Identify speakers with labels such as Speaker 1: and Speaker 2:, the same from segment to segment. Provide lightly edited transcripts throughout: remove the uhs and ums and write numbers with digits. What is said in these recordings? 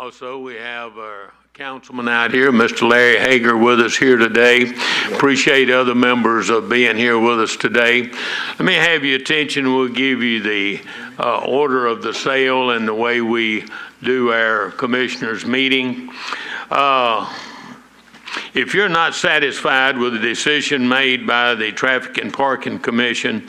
Speaker 1: Also, we have our councilman out here, Mr. Larry Hager, with us here today. Appreciate other members of being here with us today. Let me have your attention. We'll give you the order of the sale and the way we do our commissioners meeting. If you're not satisfied with the decision made by the Traffic and Parking Commission,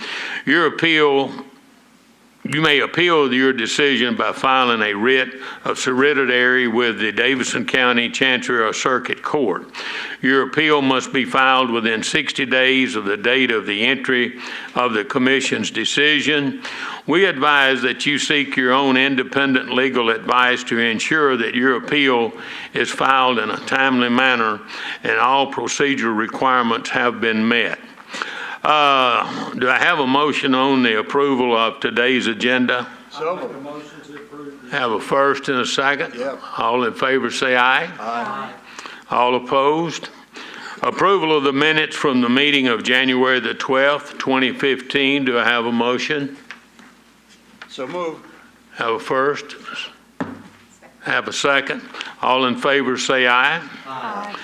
Speaker 1: you may appeal your decision by filing a writ of certiorari with the Davidson County Chancery or Circuit Court. Your appeal must be filed within 60 days of the date of the entry of the Commission's decision. We advise that you seek your own independent legal advice to ensure that your appeal is filed in a timely manner and all procedural requirements have been met. Do I have a motion on the approval of today's agenda?
Speaker 2: So moved. A motion to approve.
Speaker 1: Have a first and a second?
Speaker 2: Yep.
Speaker 1: All in favor say aye.
Speaker 2: Aye.
Speaker 1: All opposed? Approval of the minutes from the meeting of January the 12th, 2015. Do I have a motion?
Speaker 2: So moved.
Speaker 1: Have a first? Have a second? All in favor say aye.
Speaker 2: Aye.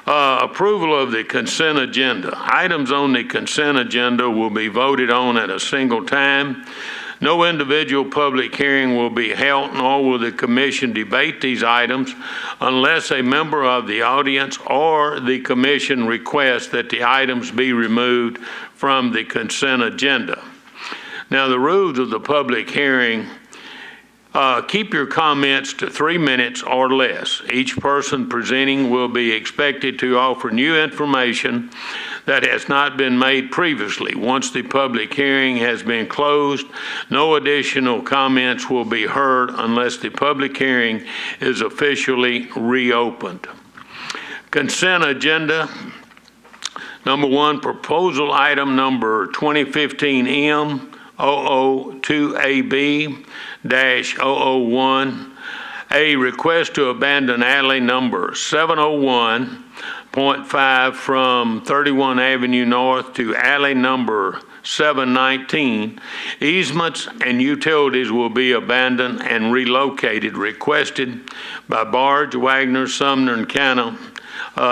Speaker 1: Approval of the consent agenda. Items on the consent agenda will be voted on at a single time. No individual public hearing will be held, nor will the commission debate these items unless a member of the audience or the commission requests that the items be removed from the consent agenda. Now, the rules of the public hearing: keep your comments to 3 minutes or less. Each person presenting will be expected to offer new information that has not been made previously. Once the public hearing has been closed, no additional comments will be heard unless the public hearing is officially reopened. Consent agenda. Number 1, proposal item number 2015 M002AB-001, a request to abandon alley number 701.5 from 31 Avenue North to alley number 719. Easements and utilities will be abandoned and relocated. Requested by Barge, Wagner, Sumner and Canna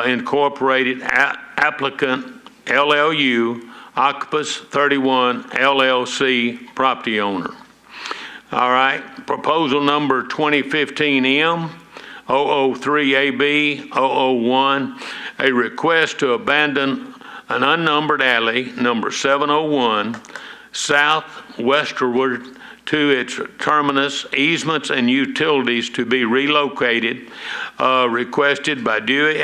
Speaker 1: Incorporated, applicant LLU, Occupus 31 LLC, property owner. All right, proposal number 2015 M003AB-001, a request to abandon an unnumbered alley, number 701, southwestward to its terminus. Easements and utilities to be relocated, requested by Dewey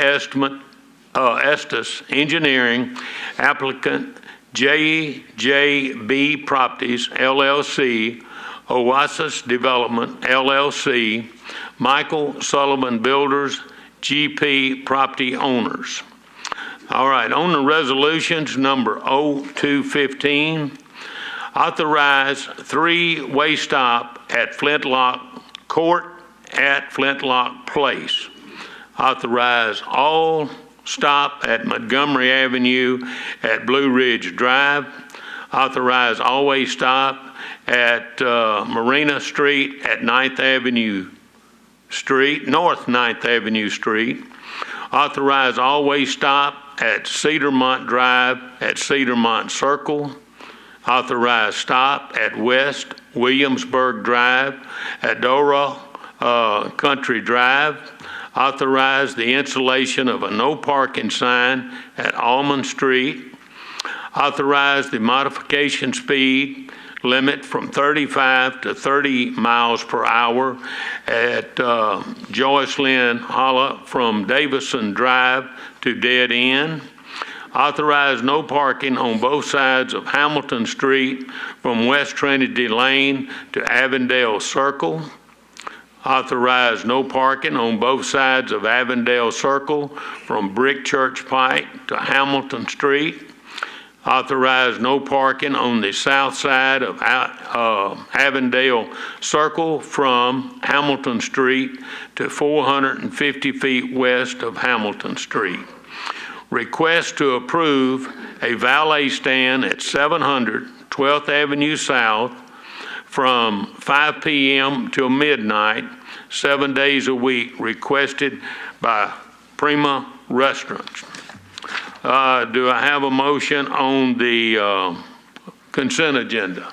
Speaker 1: Estes Engineering, applicant JJB Properties, LLC, Oasis Development, LLC, Michael Sullivan Builders, GP Property Owners. All right, on the resolutions, number 0215, authorize 3-way stop at Flintlock Court at Flintlock Place. Authorize all stop at Montgomery Avenue at Blue Ridge Drive. Authorize all-way stop at Marina Street at North 9th Avenue Street. Authorize all-way stop at Cedarmont Drive at Cedarmont Circle. Authorize stop at West Williamsburg Drive at Dora Country Drive. Authorize the installation of a no parking sign at Almond Street. Authorize the modification speed limit from 35 to 30 miles per hour at Joyce Lynn Holla from Davison Drive to Dead End. Authorize no parking on both sides of Hamilton Street from West Trinity Lane to Avondale Circle. Authorize no parking on both sides of Avondale Circle from Brick Church Pike to Hamilton Street. Authorize no parking on the south side of Avondale Circle from Hamilton Street to 450 feet west of Hamilton Street. Request to approve a valet stand at 700 12th Avenue South from 5 p.m. till midnight, 7 days a week, requested by Prima Restaurants. Do I have a motion on the consent agenda?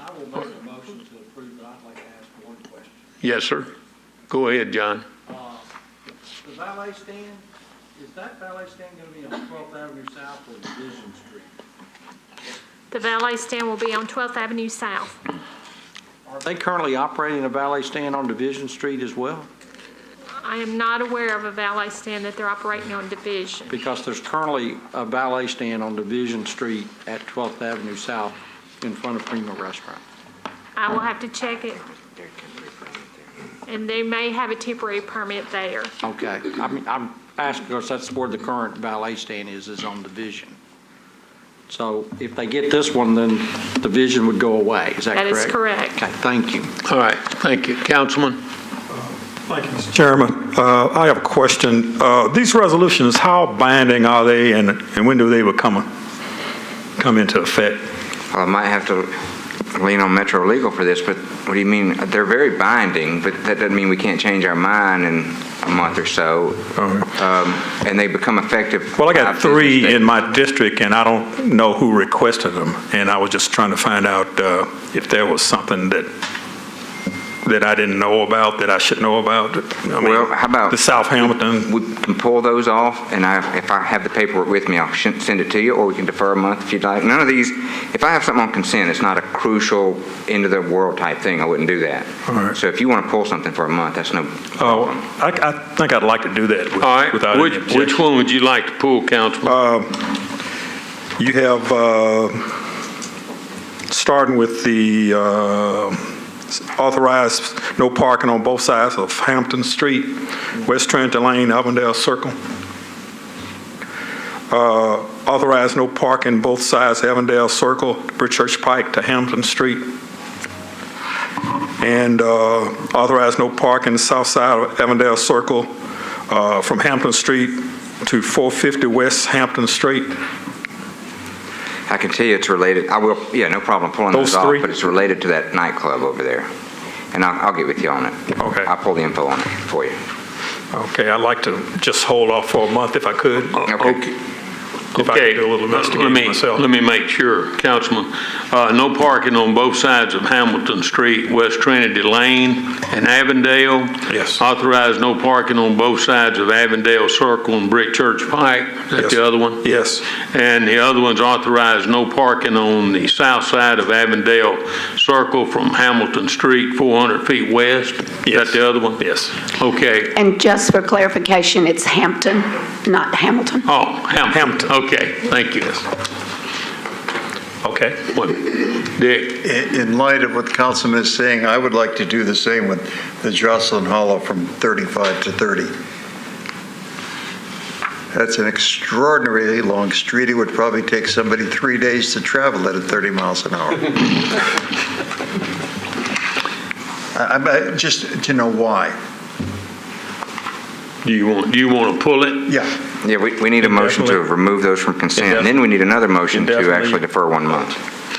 Speaker 2: I will make a motion to approve, but I'd like to ask one question.
Speaker 1: Yes, sir. Go ahead, John.
Speaker 2: The valet stand, is that valet stand going to be on 12th Avenue South or Division Street?
Speaker 3: The valet stand will be on 12th Avenue South.
Speaker 2: Are they currently operating a valet stand on Division Street as well?
Speaker 3: I am not aware of a valet stand that they're operating on Division.
Speaker 2: Because there's currently a valet stand on Division Street at 12th Avenue South in front of Prima Restaurant.
Speaker 3: I will have to check it. And they may have a temporary permit there.
Speaker 2: Okay, I mean, I'm asking because that's where the current valet stand is on Division. So if they get this one, then Division would go away, is that correct?
Speaker 3: That is correct.
Speaker 2: Okay, thank you.
Speaker 1: All right, thank you. Councilman?
Speaker 4: Thank you, Mr. Chairman. I have a question. These resolutions, how binding are they and when do they come into effect?
Speaker 5: Well, I might have to lean on Metro Legal for this, but what do you mean? They're very binding, but that doesn't mean we can't change our mind in a month or so. And they become effective.
Speaker 4: Well, I got 3 in my district, and I don't know who requested them, and I was just trying to find out if there was something that I didn't know about, that I should know about. I mean,
Speaker 5: Well, how about
Speaker 4: the South Hamilton?
Speaker 5: We can pull those off, and if I have the paperwork with me, I'll send it to you, or we can defer a month if you'd like. None of these, if I have something on consent, it's not a crucial, end-of-the-world type thing. I wouldn't do that.
Speaker 4: All right.
Speaker 5: So if you want to pull something for a month, that's no problem.
Speaker 4: I think I'd like to do that
Speaker 1: All right,
Speaker 4: without any objection.
Speaker 1: which one would you like to pull, Councilman?
Speaker 4: You have, starting with the authorized no parking on both sides of Hampton Street, West Trinity Lane, Avondale Circle. Authorized no parking both sides of Avondale Circle, Bridgechurch Pike to Hampton Street. And authorized no parking south side of Avondale Circle from Hampton Street to 450 West Hampton Street.
Speaker 5: I can tell you it's related. I will, yeah, no problem pulling
Speaker 4: Those
Speaker 5: those off,
Speaker 4: 3?
Speaker 5: but it's related to that nightclub over there. And I'll get with you on it.
Speaker 4: Okay.
Speaker 5: I'll pull the info on it for you.
Speaker 4: Okay, I'd like to just hold off for a month if I could.
Speaker 5: Okay.
Speaker 4: If I could do a little investigation myself.
Speaker 1: Let me make sure, Councilman. No parking on both sides of Hamilton Street, West Trinity Lane, and Avondale.
Speaker 4: Yes.
Speaker 1: Authorized no parking on both sides of Avondale Circle and Bridgechurch Pike. Is that
Speaker 4: Yes.
Speaker 1: the other one?
Speaker 4: Yes.
Speaker 1: And the other one's authorized no parking on the south side of Avondale Circle from Hamilton Street, 400 feet west. Is
Speaker 4: Yes.
Speaker 1: that the other one?
Speaker 4: Yes.
Speaker 1: Okay.
Speaker 6: And just for clarification, it's Hampton, not Hamilton.
Speaker 1: Oh, Hampton. Okay, thank you.
Speaker 4: Okay.
Speaker 1: What? Dick?
Speaker 7: In light of what the councilman is saying, I would like to do the same with the Jocelyn Hollow from 35 to 30. That's an extraordinarily long street. It would probably take somebody 3 days to travel it at 30 miles an hour. Just to know why.
Speaker 1: Do you want to pull it?
Speaker 7: Yeah.
Speaker 5: Yeah, we need a motion to
Speaker 4: Definitely.
Speaker 5: remove those from consent, and then we need another motion to
Speaker 4: Definitely.
Speaker 5: actually defer 1 month.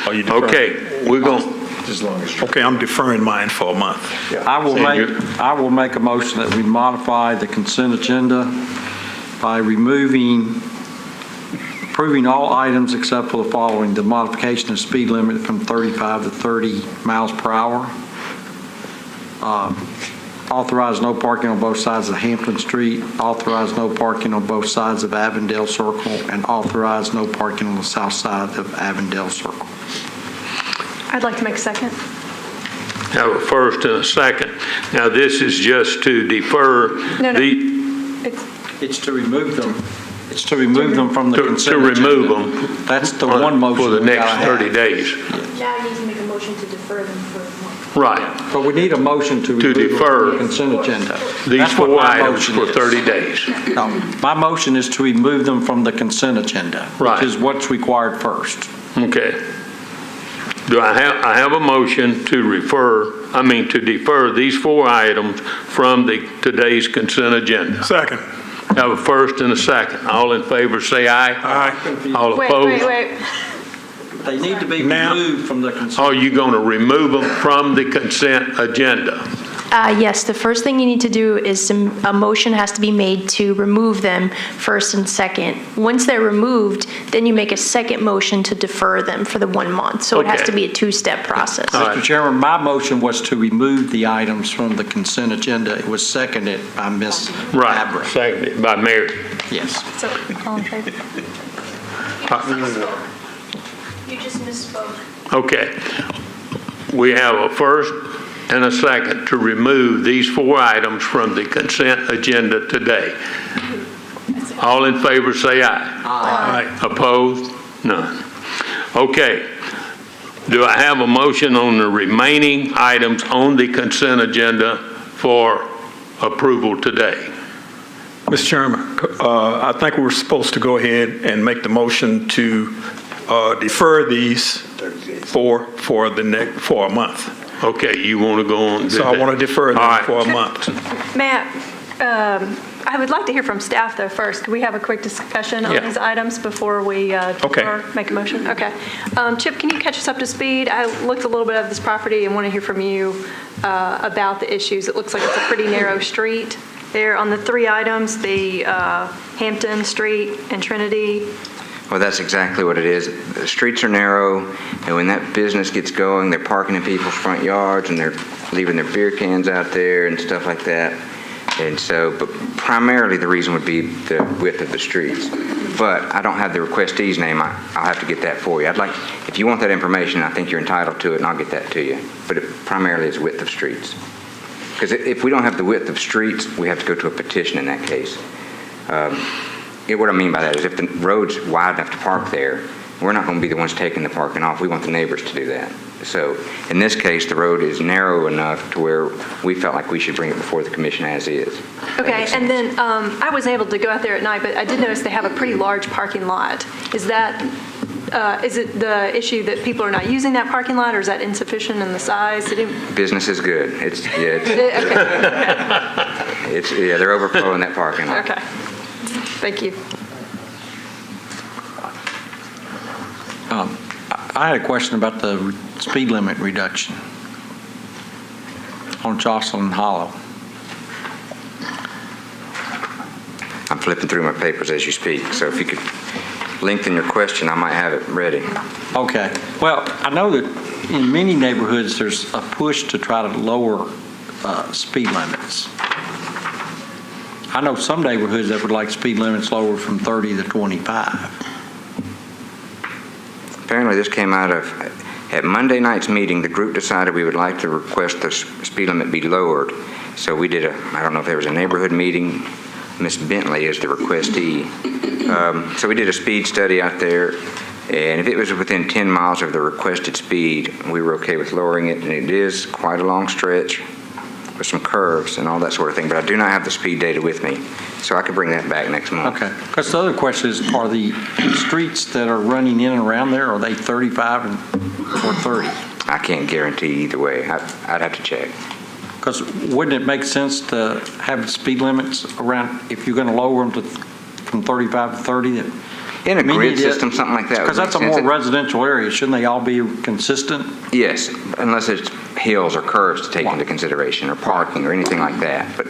Speaker 4: Are you deferring?
Speaker 1: Okay, we're going,
Speaker 7: As long as.
Speaker 4: Okay, I'm deferring mine for a month.
Speaker 2: I will
Speaker 1: Senior.
Speaker 2: make a motion that we modify the consent agenda by approving all items except for the following: the modification of speed limit from 35 to 30 miles per hour. Authorize no parking on both sides of Hampton Street, authorize no parking on both sides of Avondale Circle, and authorize no parking on the south side of Avondale Circle.
Speaker 3: I'd like to make a second.
Speaker 1: have a first and a second. Now, this is just to defer
Speaker 3: No.
Speaker 1: the,
Speaker 2: It's to remove them. It's to remove them from the
Speaker 1: to
Speaker 2: consent
Speaker 1: remove
Speaker 2: agenda.
Speaker 1: them
Speaker 2: That's the one motion.
Speaker 1: for the
Speaker 2: we
Speaker 1: next
Speaker 2: gotta have.
Speaker 1: 30 days.
Speaker 8: Now you need to make a motion to defer them for a month.
Speaker 1: Right.
Speaker 2: But we need a motion to remove them
Speaker 1: defer
Speaker 2: from the consent agenda.
Speaker 1: These
Speaker 2: That's what
Speaker 1: 4
Speaker 2: my
Speaker 1: items
Speaker 2: motion
Speaker 1: for
Speaker 2: is.
Speaker 1: 30 days.
Speaker 2: No, my motion is to remove them from the consent agenda,
Speaker 1: Right.
Speaker 2: which is what's required first.
Speaker 1: Okay. Do I have a motion to defer these 4 items from today's consent agenda?
Speaker 4: Second.
Speaker 1: Have a first and a second. All in favor, say aye.
Speaker 4: Aye.
Speaker 1: All
Speaker 3: Wait,
Speaker 1: opposed?
Speaker 3: wait.
Speaker 2: They need to be
Speaker 4: Now-
Speaker 2: removed from the consent.
Speaker 1: Are you going to remove them from the consent agenda?
Speaker 9: Yes, the first thing you need to do is a motion has to be made to remove them first and second. Once they're removed, then you make a second motion to defer them for the 1 month. So it has to be a two-step process.
Speaker 2: Mr. Chairman, my motion was to remove the items from the consent agenda. It was seconded by Ms. Abra.
Speaker 1: Seconded by Mary.
Speaker 2: Yes.
Speaker 8: So, all in favor? You just misspoke.
Speaker 1: Okay. We have a first and a second to remove these 4 items from the consent agenda today. All in favor say aye. Aye. Opposed? None. Okay. Do I have a motion on the remaining items on the consent agenda for approval today?
Speaker 4: Mr. Chairman, I think we were supposed to go ahead and make the motion to defer these for a month.
Speaker 1: Okay, you want to go on?
Speaker 4: So I want to defer them for a month.
Speaker 10: Matt, I would like to hear from staff, though, first. Could we have a quick discussion on these items before we make a motion? Okay. Chip, can you catch us up to speed? I looked a little bit at this property and want to hear from you about the issues. It looks like it's a pretty narrow street there on the 3 items, the Hampton Street and Trinity.
Speaker 5: Well, that's exactly what it is. The streets are narrow, and when that business gets going, they're parking in people's front yards, and they're leaving their beer cans out there and stuff like that. And so, but primarily the reason would be the width of the streets. But I don't have the requestee's name. I'll have to get that for you. If you want that information, I think you're entitled to it, and I'll get that to you. But it primarily is width of streets. Because if we don't have the width of streets, we have to go to a petition in that case. What I mean by that is if the road's wide enough to park there, we're not going to be the ones taking the parking off. We want the neighbors to do that. So in this case, the road is narrow enough to where we felt like we should bring it before the commission as is.
Speaker 10: Okay, and then I was able to go out there at night, but I did notice they have a pretty large parking lot. Is it the issue that people are not using that parking lot, or is that insufficient in the size?
Speaker 5: Business is good. They're overflowing that parking lot.
Speaker 10: Okay. Thank you.
Speaker 2: I had a question about the speed limit reduction on Jocelyn Hollow.
Speaker 5: I'm flipping through my papers as you speak, so if you could lengthen your question, I might have it ready.
Speaker 2: Okay. Well, I know that in many neighborhoods there's a push to try to lower speed limits. I know some neighborhoods that would like speed limits lowered from 30 to 25.
Speaker 5: Apparently this came out of, at Monday night's meeting, the group decided we would like to request the speed limit be lowered. So we did I don't know if there was a neighborhood meeting. Miss Bentley is the requestee. So we did a speed study out there, and if it was within 10 miles of the requested speed, we were okay with lowering it, and it is quite a long stretch with some curves and all that sort of thing, but I do not have the speed data with me, so I could bring that back next month.
Speaker 2: Okay, because the other question is, are the streets that are running in and around there, are they 35 or 30?
Speaker 5: I can't guarantee either way. I'd have to check.
Speaker 2: Because wouldn't it make sense to have speed limits around, if you're going to lower them from 35 to 30?
Speaker 5: In a grid system, something like that.
Speaker 2: Because that's a more residential area. Shouldn't they all be consistent?
Speaker 5: Yes, unless it's hills or curves to take into consideration, or parking or anything like that. But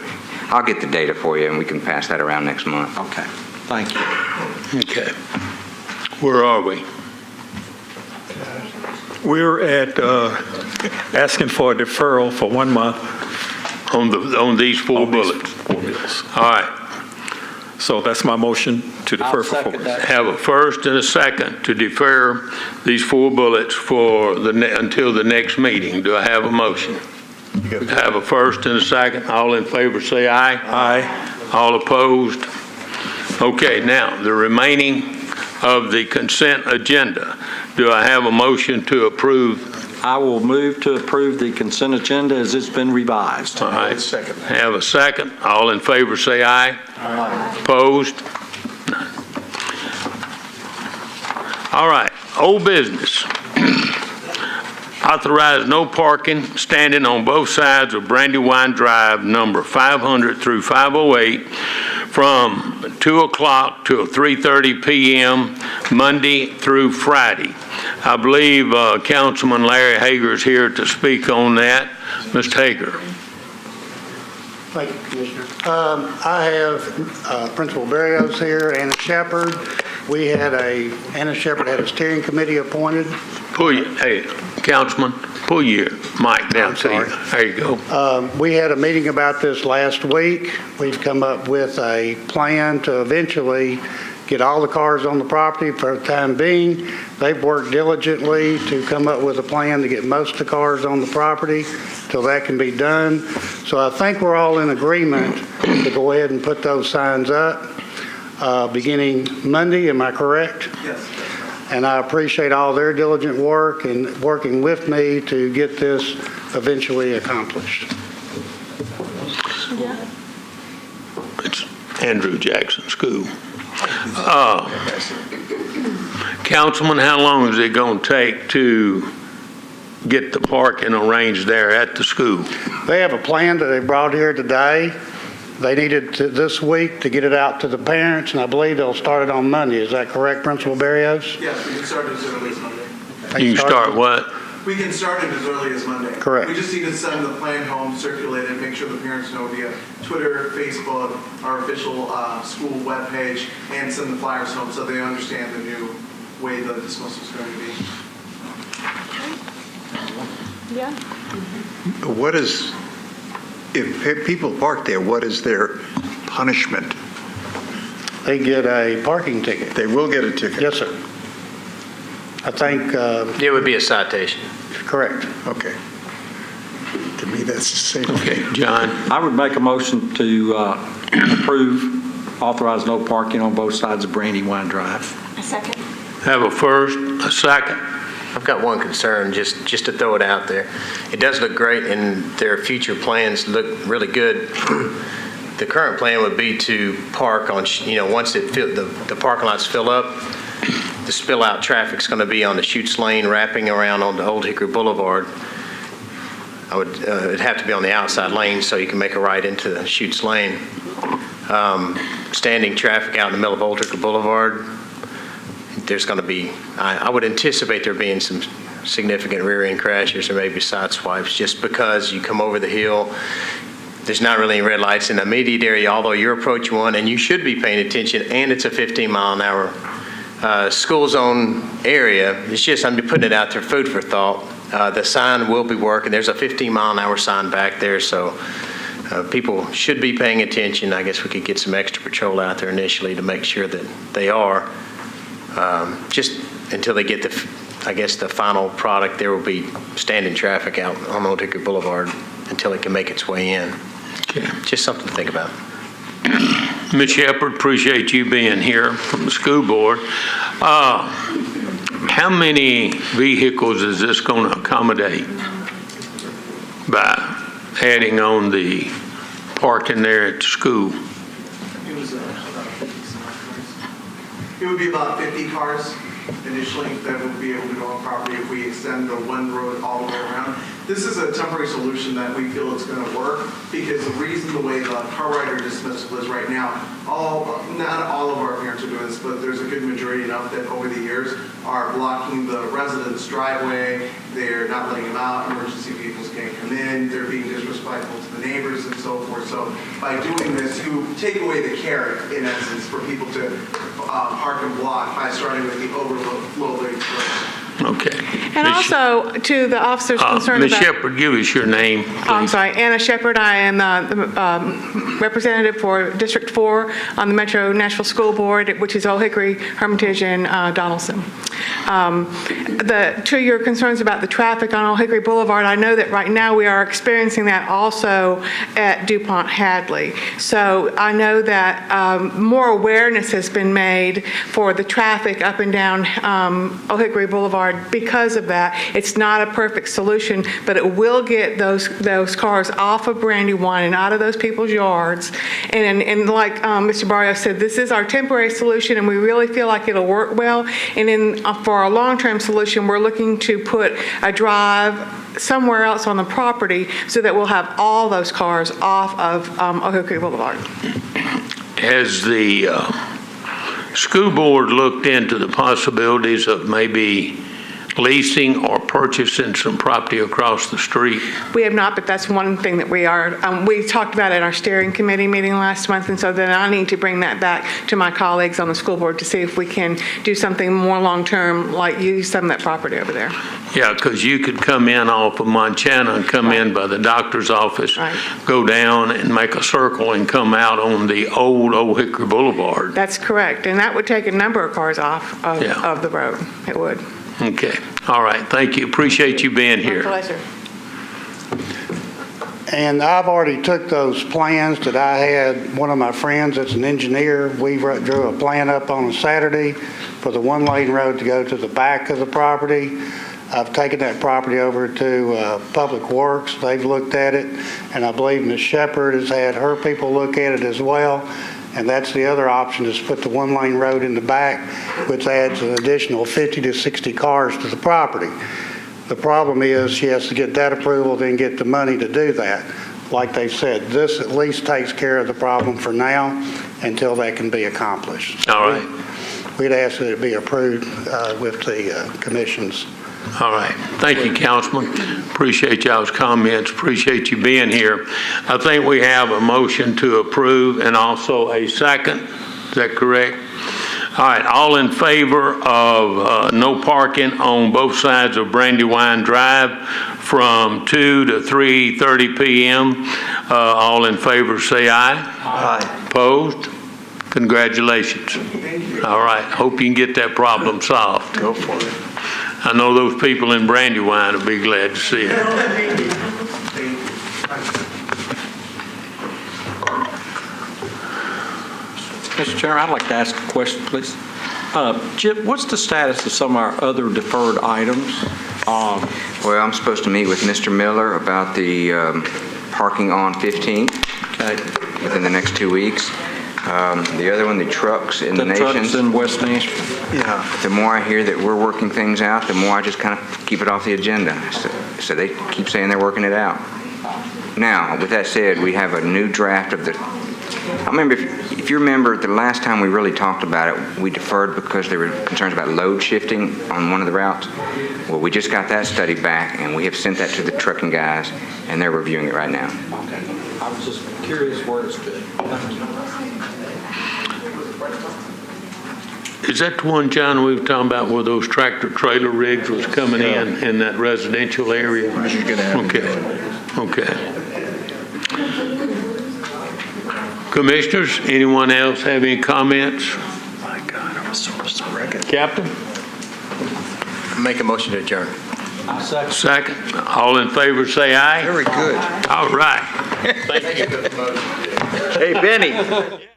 Speaker 5: I'll get the data for you, and we can pass that around next month.
Speaker 2: Okay, thank you.
Speaker 1: Okay. Where are we?
Speaker 4: We're at asking for a deferral for 1 month.
Speaker 1: On these 4 bullets?
Speaker 4: 4 bullets.
Speaker 1: All right.
Speaker 4: So that's my motion to defer
Speaker 2: I'll
Speaker 4: for 4
Speaker 2: second
Speaker 4: months.
Speaker 2: that.
Speaker 1: Have a first and a second to defer these 4 bullets for until the next meeting. Do I have a motion? Have a first and a second. All in favor say aye.
Speaker 4: Aye.
Speaker 1: All opposed? Okay, now, the remaining of the consent agenda. Do I have a motion to approve?
Speaker 2: I will move to approve the consent agenda as it's been revised.
Speaker 1: All right. Have a second. All in favor say aye. Aye. Opposed? None. All right, old business. Authorize no parking standing on both sides of Brandywine Drive, number 500 through 508, from 2 o'clock till 3:30 p.m., Monday through Friday. I believe Councilman Larry Hager is here to speak on that. Mr. Hager.
Speaker 11: Thank you, Commissioner. I have Principal Berrios here, Anna Shepherd. Anna Shepherd had a steering committee appointed.
Speaker 1: Hey, Councilman, pull your mic down to you. There you go.
Speaker 11: We had a meeting about this last week. We've come up with a plan to eventually get all the cars on the property for the time being. They've worked diligently to come up with a plan to get most of the cars on the property till that can be done. So I think we're all in agreement to go ahead and put those signs up beginning Monday. Am I correct?
Speaker 12: Yes.
Speaker 11: And I appreciate all their diligent work and working with me to get this eventually accomplished.
Speaker 1: It's Andrew Jackson School. Councilman, how long is it going to take to get the parking arranged there at the school?
Speaker 11: They have a plan that they brought here today. They needed this week to get it out to the parents, and I believe they'll start it on Monday. Is that correct, Principal Berrios?
Speaker 12: Yes, we can start as early as Monday.
Speaker 1: You can start what?
Speaker 12: We can start it as early as Monday.
Speaker 11: Correct.
Speaker 12: We just need to send the plan home, circulate it, make sure the parents know via Twitter, Facebook, our official school webpage, and send the flyers home so they understand the new way the dismissal is going to be.
Speaker 10: Yeah.
Speaker 7: What is, if people park there, what is their punishment?
Speaker 11: They get a parking ticket.
Speaker 7: They will get a ticket?
Speaker 11: Yes, sir. I think.
Speaker 13: It would be a citation.
Speaker 11: Correct.
Speaker 7: Okay. To me, that's the same.
Speaker 1: Okay, John.
Speaker 2: I would make a motion to approve, authorize no parking on both sides of Brandywine Drive.
Speaker 10: A second.
Speaker 1: Have a first, a second.
Speaker 13: I've got one concern, just to throw it out there. It does look great, and their future plans look really good. The current plan would be to park on, once the parking lots fill up, the spill out traffic's going to be on the Chutes Lane wrapping around on the Old Hickory Boulevard. It'd have to be on the outside lane so you can make a right into the Chutes Lane. Standing traffic out in the middle of Old Hickory Boulevard, there's going to be, I would anticipate there being some significant rear-end crashes or maybe side swipes just because you come over the hill. There's not really any red lights in the immediate area, although you're approaching one, and you should be paying attention, and it's a 15-mile-an-hour school zone area. It's just, I'm putting it out there, food for thought. The sign will be working. There's a 15-mile-an-hour sign back there, so people should be paying attention. I guess we could get some extra patrol out there initially to make sure that they are. Just until they get the final product, there will be standing traffic out on Old Hickory Boulevard until it can make its way in.
Speaker 1: Okay.
Speaker 13: Just something to think about.
Speaker 1: Ms. Shepherd, appreciate you being here from the school board. How many vehicles is this going to accommodate by adding on the parking there at the school?
Speaker 12: It would be about 50 cars initially that would be able to go on property if we extend the one road all the way around. This is a temporary solution that we feel it's going to work because the reason the way the car rider dismissal is right now, not all of our parents are doing this, but there's a good majority enough that over the years are blocking the resident's driveway. They're not letting them out. Emergency vehicles can't come in. They're being disrespectful to the neighbors and so forth. So by doing this, you take away the carrot, in essence, for people to park and block by starting with the overload rates first.
Speaker 1: Okay.
Speaker 14: And also, to the officers concerned
Speaker 1: Ms.
Speaker 14: about...
Speaker 1: Ms. Shepherd, give us your name, please.
Speaker 14: I'm sorry, Anna Shepherd. I am the representative for District 4 on the Metro Nashville School Board, which is Old Hickory, Hermitage, and Donaldson. To your concerns about the traffic on Old Hickory Boulevard, I know that right now we are experiencing that also at DuPont Hadley. So I know that more awareness has been made for the traffic up and down Old Hickory Boulevard because of that. It's not a perfect solution, but it will get those cars off of Brandywine and out of those people's yards. And like Mr. Barrio said, this is our temporary solution, and we really feel like it'll work well. And for our long-term solution, we're looking to put a drive somewhere else on the property so that we'll have all those cars off of Old Hickory Boulevard.
Speaker 1: Has the school board looked into the possibilities of maybe leasing or purchasing some property across the street?
Speaker 14: We have not, but that's one thing that we talked about at our steering committee meeting last month, and so then I need to bring that back to my colleagues on the school board to see if we can do something more long-term, like use some of that property over there.
Speaker 1: Yeah, because you could come in off of Montana and come in by the doctor's office, go down and make a circle and come out on the old Hickory Boulevard.
Speaker 14: That's correct, and that would take a number of cars off of the road. It would.
Speaker 1: Okay, all right, thank you. Appreciate you being here.
Speaker 14: My pleasure.
Speaker 11: And I've already took those plans that I had, one of my friends that's an engineer, we drew a plan up on a Saturday for the one-lane road to go to the back of the property. I've taken that property over to Public Works. They've looked at it, and I believe Ms. Shepherd has had her people look at it as well. And that's the other option, is put the one-lane road in the back, which adds an additional 50 to 60 cars to the property. The problem is she has to get that approval, then get the money to do that. Like they said, this at least takes care of the problem for now until that can be accomplished.
Speaker 1: All right.
Speaker 11: We'd ask that it be approved with the commission's.
Speaker 1: All right. Thank you, Councilman. Appreciate y'all's comments. Appreciate you being here. I think we have a motion to approve and also a second. Is that correct? All right. All in favor of no parking on both sides of Brandywine Drive from 2 to 3:30 p.m. All in favor say aye. Aye. Opposed? Congratulations. All right. Hope you can get that problem solved. Go for it. I know those people in Brandywine will be glad to see it.
Speaker 2: Mr. Chairman, I'd like to ask a question, please. Chip, what's the status of some of our other deferred items?
Speaker 5: Well, I'm supposed to meet with Mr. Miller about the parking on 15th within the next 2 weeks. The other one, the trucks in the nations.
Speaker 2: The trucks in West Nashville.
Speaker 5: Yeah. The more I hear that we're working things out, the more I just kind of keep it off the agenda. So they keep saying they're working it out. Now, with that said, we have a new draft of the. I remember, if you remember, the last time we really talked about it, we deferred because there were concerns about load shifting on one of the routes. Well, we just got that study back, and we have sent that to the trucking guys, and they're reviewing it right now.
Speaker 2: Okay. I was just curious where it's good. Thank you.
Speaker 1: Is that the one, John, we were talking about where those tractor trailer rigs was coming in that residential area? Okay. Commissioners, anyone else have any comments?
Speaker 13: My God, I was so record.
Speaker 1: Captain?
Speaker 13: Make a motion to adjourn.
Speaker 1: Second. All in favor say aye.
Speaker 7: Very good.
Speaker 1: All right. Thank you.
Speaker 7: Hey, Benny.